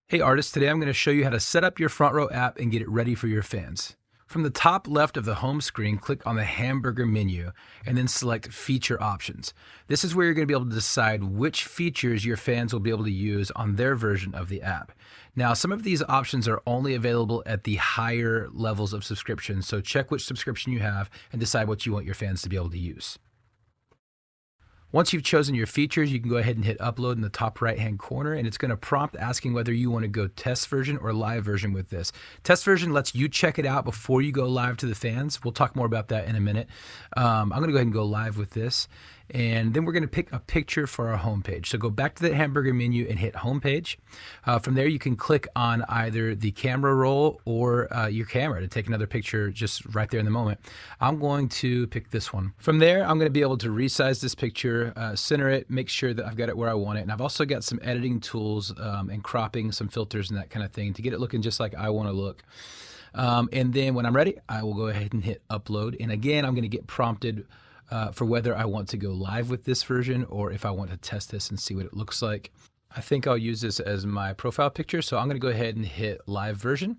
Hey artists, today I'm going to show you how to set up your Front Row app and get it ready for your fans. From the top left of the home screen, click on the hamburger menu and then select Feature Options. This is where you're going to be able to decide which features your fans will be able to use on their version of the app. Now, some of these options are only available at the higher levels of subscription, so check which subscription you have and decide what you want your fans to be able to use. Once you've chosen your features, you can go ahead and hit upload in the top right-hand corner, and it's going to prompt asking whether you want to go test version or live version with this. Test version lets you check it out before you go live to the fans. We'll talk more about that in a minute. I'm going to go ahead and go live with this, and then we're going to pick a picture for our homepage. So go back to the hamburger menu and hit homepage. From there, you can click on either the camera roll or your camera to take another picture just right there in the moment. I'm going to pick this one. From there, I'm going to be able to resize this picture, center it, make sure that I've got it where I want it. And I've also got some editing tools and cropping, some filters and that kind of thing to get it looking just like I want to look. And then when I'm ready, I will go ahead and hit upload. And again, I'm going to get prompted for whether I want to go live with this version or if I want to test this and see what it looks like. I think I'll use this as my profile picture, so I'm going to go ahead and hit live version.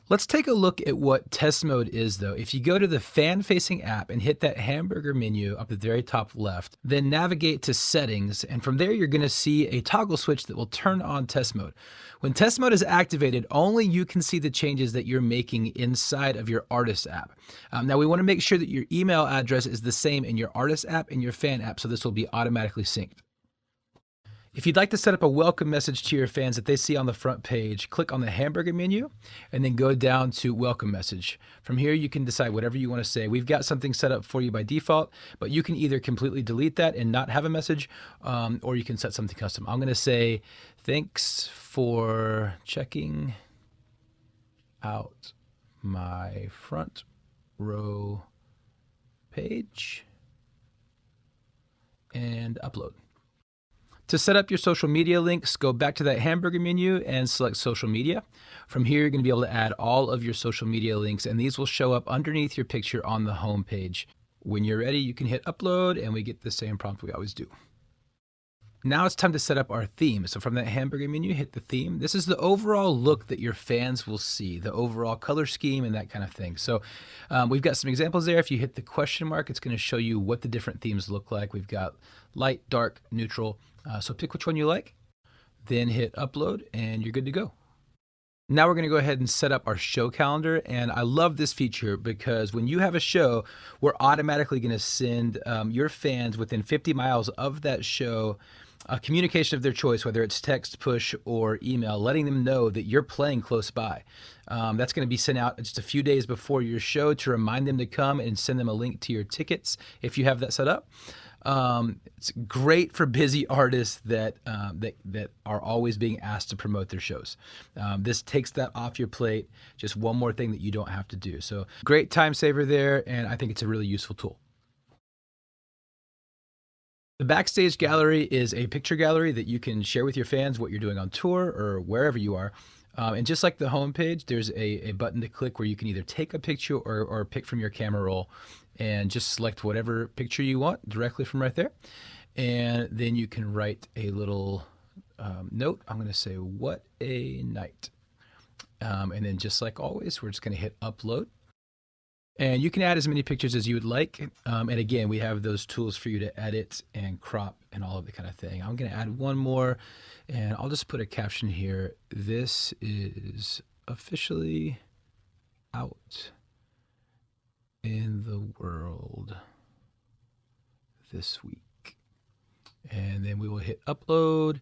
Let's take a look at what test mode is though. If you go to the fan-facing app and hit that hamburger menu up at the very top left, then navigate to settings, and from there you're going to see a toggle switch that will turn on test mode. When test mode is activated, only you can see the changes that you're making inside of your artist app. Now we want to make sure that your email address is the same in your artist app and your fan app, so this will be automatically synced. If you'd like to set up a welcome message to your fans that they see on the front page, click on the hamburger menu and then go down to welcome message. From here, you can decide whatever you want to say. We've got something set up for you by default, but you can either completely delete that and not have a message, or you can set something custom. I'm going to say, thanks for checking out my front row page, and upload. To set up your social media links, go back to that hamburger menu and select social media. From here, you're going to be able to add all of your social media links, and these will show up underneath your picture on the home page. When you're ready, you can hit upload, and we get the same prompt we always do. Now it's time to set up our theme. So from that hamburger menu, hit the theme. This is the overall look that your fans will see, the overall color scheme and that kind of thing. So we've got some examples there. If you hit the question mark, it's going to show you what the different themes look like. We've got light, dark, neutral. So pick which one you like, then hit upload, and you're good to go. Now we're going to go ahead and set up our show calendar, and I love this feature because when you have a show, we're automatically going to send your fans within 50 miles of that show a communication of their choice, whether it's text, push, or email, letting them know that you're playing close by. That's going to be sent out just a few days before your show to remind them to come and send them a link to your tickets if you have that set up. It's great for busy artists that are always being asked to promote their shows. This takes that off your plate, just one more thing that you don't have to do. So great time saver there, and I think it's a really useful tool. The Backstage Gallery is a picture gallery that you can share with your fans what you're doing on tour or wherever you are. And just like the homepage, there's a button to click where you can either take a picture or pick from your camera roll and just select whatever picture you want directly from right there. And then you can write a little note. I'm going to say, what a night. And then just like always, we're just going to hit upload. And you can add as many pictures as you would like. And again, we have those tools for you to edit and crop and all of that kind of thing. I'm going to add one more, and I'll just put a caption here. This is officially out in the world this week. And then we will hit upload.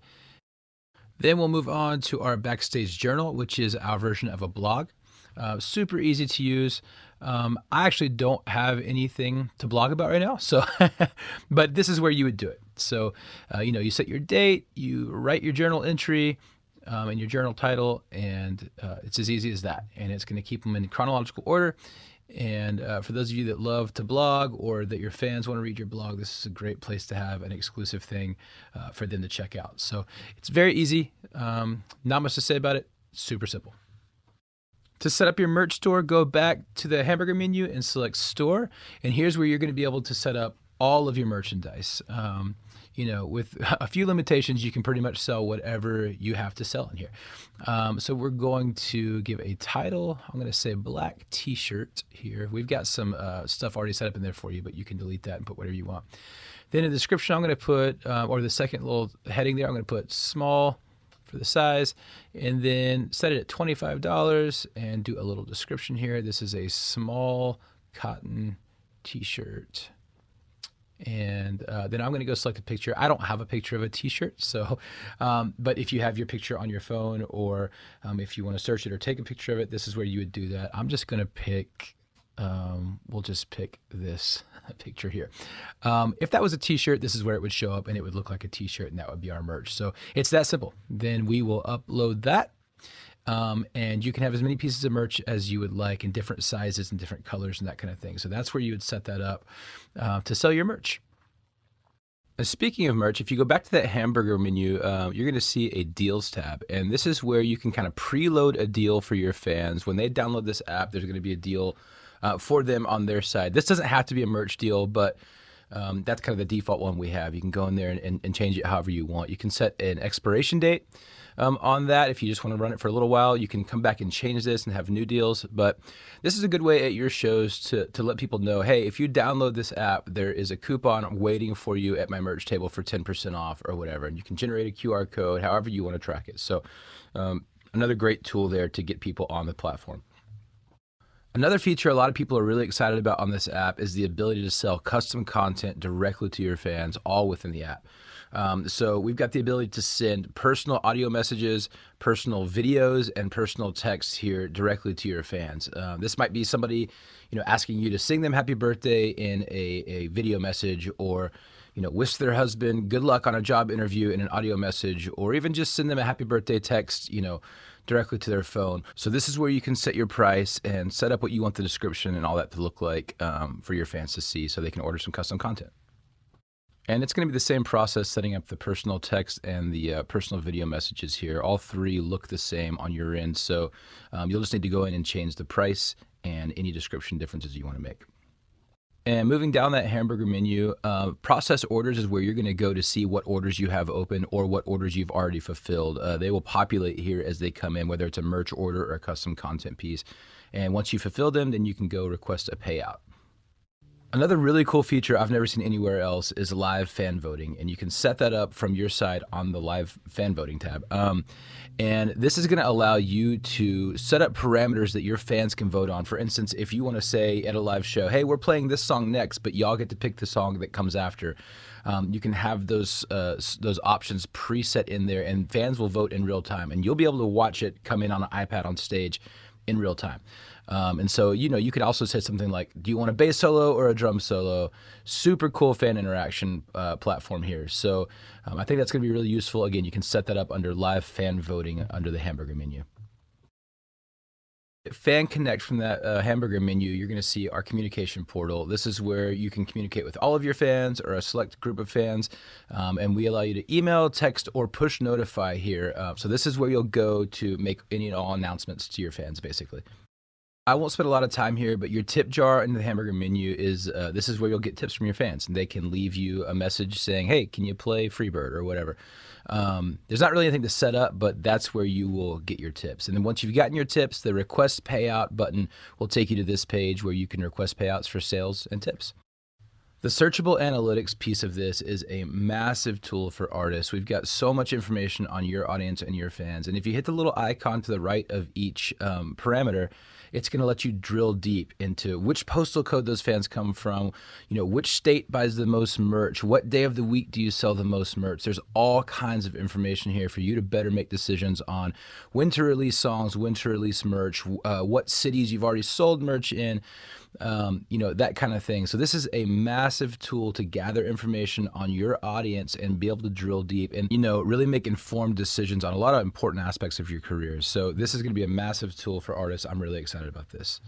Then we'll move on to our Backstage Journal, which is our version of a blog. Super easy to use. I actually don't have anything to blog about right now, so but this is where you would do it. So you set your date, you write your journal entry and your journal title, and it's as easy as that. And it's going to keep them in chronological order. And for those of you that love to blog or that your fans want to read your blog, this is a great place to have an exclusive thing for them to check out. So it's very easy. Not much to say about it. Super simple. To set up your merch store, go back to the hamburger menu and select store. And here's where you're going to be able to set up all of your merchandise. with a few limitations, you can pretty much sell whatever you have to sell in here. So we're going to give a title. I'm going to say black t-shirt here. We've got some stuff already set up in there for you, but you can delete that and put whatever you want. Then in the description, I'm going to put, or the second little heading there, I'm going to put small for the size, and then set it at $25 and do a little description here. This is a small cotton t-shirt. And then I'm going to go select a picture. I don't have a picture of a t-shirt, so but if you have your picture on your phone, or if you want to search it or take a picture of it, this is where you would do that. I'm just going to pick, we'll just pick this picture here. If that was a t-shirt, this is where it would show up and it would look like a t-shirt, and that would be our merch. So it's that simple. Then we will upload that. And you can have as many pieces of merch as you would like in different sizes and different colors and that kind of thing. So that's where you would set that up to sell your merch. Speaking of merch, if you go back to that hamburger menu, you're going to see a deals tab. And this is where you can kind of preload a deal for your fans. When they download this app, there's going to be a deal for them on their side. This doesn't have to be a merch deal, but that's kind of the default one we have. You can go in there and change it however you want. You can set an expiration date on that. If you just want to run it for a little while, you can come back and change this and have new deals. But this is a good way at your shows to let people know, hey, if you download this app, there is a coupon waiting for you at my merch table for 10% off or whatever. And you can generate a QR code, however you want to track it. So another great tool there to get people on the platform. Another feature a lot of people are really excited about on this app is the ability to sell custom content directly to your fans, all within the app. So we've got the ability to send personal audio messages, personal videos, and personal texts here directly to your fans. This might be somebody, asking you to sing them happy birthday in a video message, or wish their husband good luck on a job interview in an audio message, or even just send them a happy birthday text, directly to their phone. So this is where you can set your price and set up what you want the description and all that to look like for your fans to see, so they can order some custom content. And it's going to be the same process setting up the personal text and the personal video messages here. All three look the same on your end. So you'll just need to go in and change the price and any description differences you want to make. And moving down that hamburger menu, process orders is where you're going to go to see what orders you have open or what orders you've already fulfilled. They will populate here as they come in, whether it's a merch order or a custom content piece. And once you fulfill them, then you can go request a payout. Another really cool feature I've never seen anywhere else is live fan voting, and you can set that up from your side on the live fan voting tab. And this is going to allow you to set up parameters that your fans can vote on. For instance, if you want to say at a live show, hey, we're playing this song next, but y'all get to pick the song that comes after. You can have those options preset in there, and fans will vote in real time, and you'll be able to watch it come in on an iPad on stage in real time. And so, you could also say something like, do you want a bass solo or a drum solo? Super cool fan interaction platform here. So I think that's going to be really useful. Again, you can set that up under live fan voting under the hamburger menu. Fan Connect from that hamburger menu, you're going to see our communication portal. This is where you can communicate with all of your fans or a select group of fans, and we allow you to email, text, or push notify here. So this is where you'll go to make any and all announcements to your fans, basically. I won't spend a lot of time here, but your tip jar in the hamburger menu is, this is where you'll get tips from your fans, and they can leave you a message saying, hey, can you play Freebird or whatever. There's not really anything to set up, but that's where you will get your tips. And then once you've gotten your tips, the request payout button will take you to this page where you can request payouts for sales and tips. The searchable analytics piece of this is a massive tool for artists. We've got so much information on your audience and your fans. And if you hit the little icon to the right of each parameter, it's going to let you drill deep into which postal code those fans come from, which state buys the most merch, what day of the week do you sell the most merch. There's all kinds of information here for you to better make decisions on when to release songs, when to release merch, what cities you've already sold merch in, that kind of thing. So this is a massive tool to gather information on your audience and be able to drill deep and, really make informed decisions on a lot of important aspects of your career. So this is going to be a massive tool for artists. I'm really excited about this.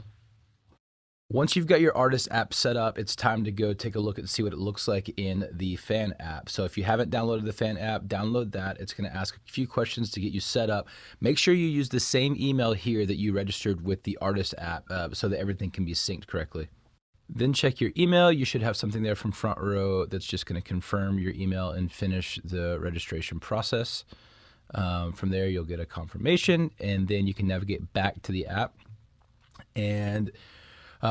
Once you've got your artist app set up, it's time to go take a look and see what it looks like in the fan app. So if you haven't downloaded the fan app, download that. It's going to ask a few questions to get you set up. Make sure you use the same email here that you registered with the artist app so that everything can be synced correctly. Then check your email. You should have something there from Front Row that's just going to confirm your email and finish the registration process. From there, you'll get a confirmation, and then you can navigate back to the app. And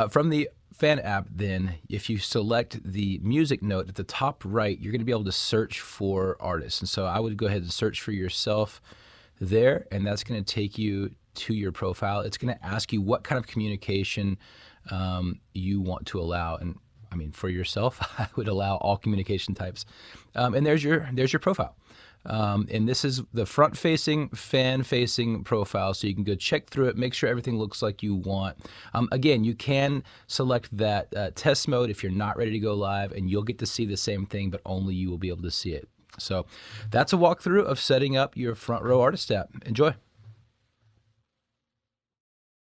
from the fan app, then, if you select the music note at the top right, you're going to be able to search for artists. And so I would go ahead and search for yourself there, and that's going to take you to your profile. It's going to ask you what kind of communication you want to allow. And I mean, for yourself, I would allow all communication types. And there's your profile. And this is the front-facing, fan-facing profile, so you can go check through it, make sure everything looks like you want. Again, you can select that test mode if you're not ready to go live, and you'll get to see the same thing, but only you will be able to see it. So that's a walkthrough of setting up your Front Row Artist app. Enjoy.